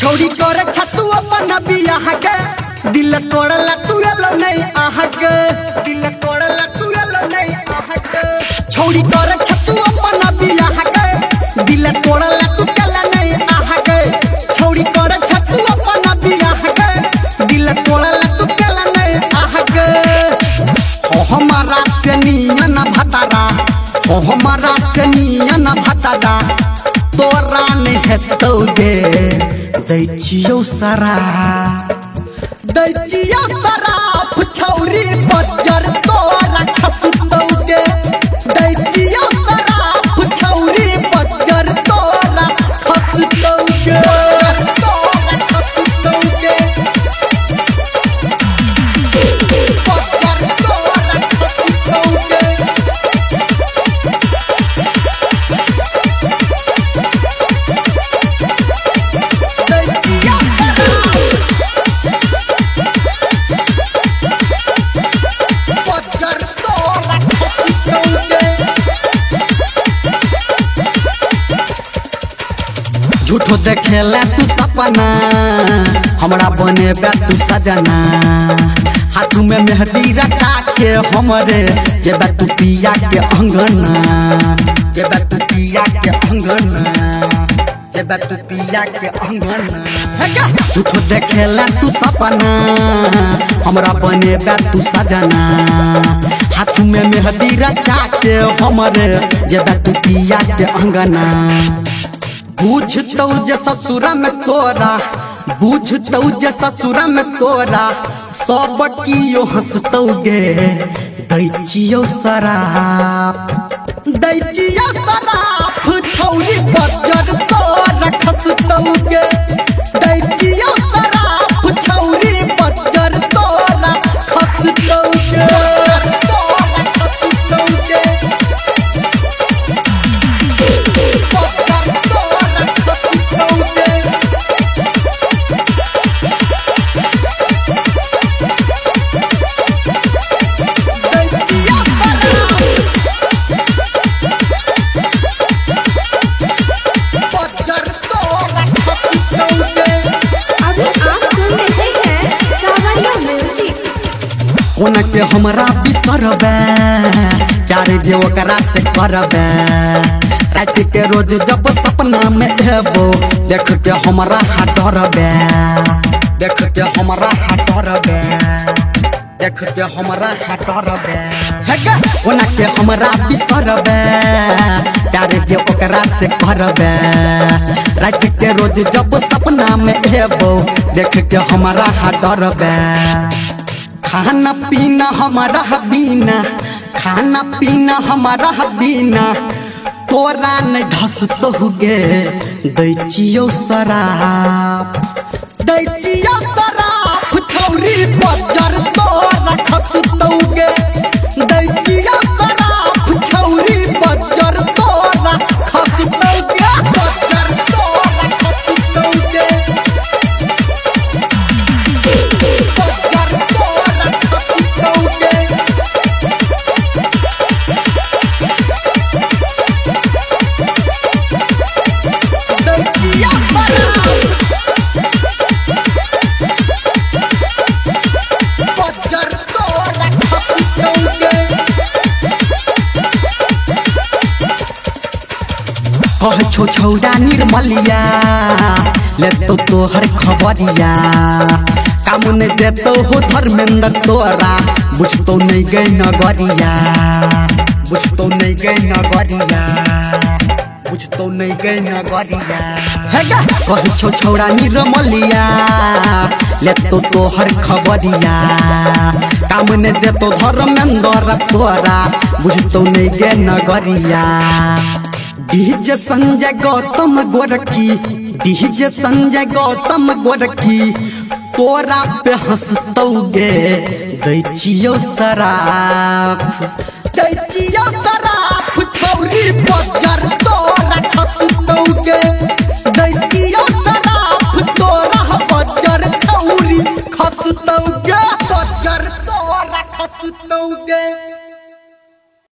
छौड़ी कर छतु अपन बियाह के दिल तोड़ला तू एलो नहीं आह के दिल तोड़ला तू एलो नहीं आह के छौड़ी कर छतु अपन बियाह के दिल तोड़ला तू केला नहीं आह के छौड़ी कर छतु अपन बियाह के दिल तोड़ला तू केला नहीं आह के हो हमारा से नियन भतारा हो हमारा से नियन भतारा तोरा नहीं हेतौ गे दैचियो सरा दैचियो सराफ छौरी बजर तोरा खसतौ गे दैचियो सराफ छौरी बजर तोरा खसतौ गे तोरा खसतौ गे बजर तोरा खसतौ गे झूठो देखेला तू सपना हमरा बने बे तू सजना हाथ में मेहंदी रखा के हमरे जेबा तू पिया के अंगना जेबा तू पिया के अंगना जेबा तू पिया के अंगना झूठो देखेला तू सपना हमरा बने बे तू सजना हाथ में मेहंदी रखा के हमरे जेबा तू पिया के अंगना बुझतौ जे ससुरा में तोरा बुझतौ जे ससुरा में तोरा सब कियो हंसतौ गे दैचियो सराफ दैचियो सराफ छौरी बजर तोरा खसतौ गे दैचियो सराफ छौरी बजर तोरा खसतौ गे तोरा खसतौ गे कोना के हमरा बिसरबे प्यार जे ओकरा से करबे रात के रोज जब सपना में एबो देख के हमरा हाथ डरबे देख के हमरा हाथ डरबे देख के हमरा हाथ डरबे कोना के हमरा बिसरबे प्यार जे ओकरा से करबे रात के रोज जब सपना में एबो देख के हमरा हाथ डरबे खाना पीना हमारा बीना खाना पीना हमारा बीना तोरा न ढसतो गे दैचियो सराफ दैचियो सराफ छौरी बजर तोरा खसतो गे दैचियो सराफ छौरी बजर तोरा खसतो गे बजर तोरा खसतो गे छो छौड़ा निर्मलिया ले तो तोहर खबरिया काम नहीं देतो हो धर्मेंद्र तोरा बुझतो नहीं गई नगरिया बुझतो नहीं गई नगरिया बुझतो नहीं गई नगरिया कही छो छौड़ा निर्मलिया ले तो तोहर खबरिया काम नहीं देतो धर्मेंद्र तोरा बुझतो नहीं गई नगरिया डीजे संजय गौतम गोरखी डीजे संजय गौतम गोरखी तोरा पे हंसतौ गे दैचियो सराफ दैचियो सराफ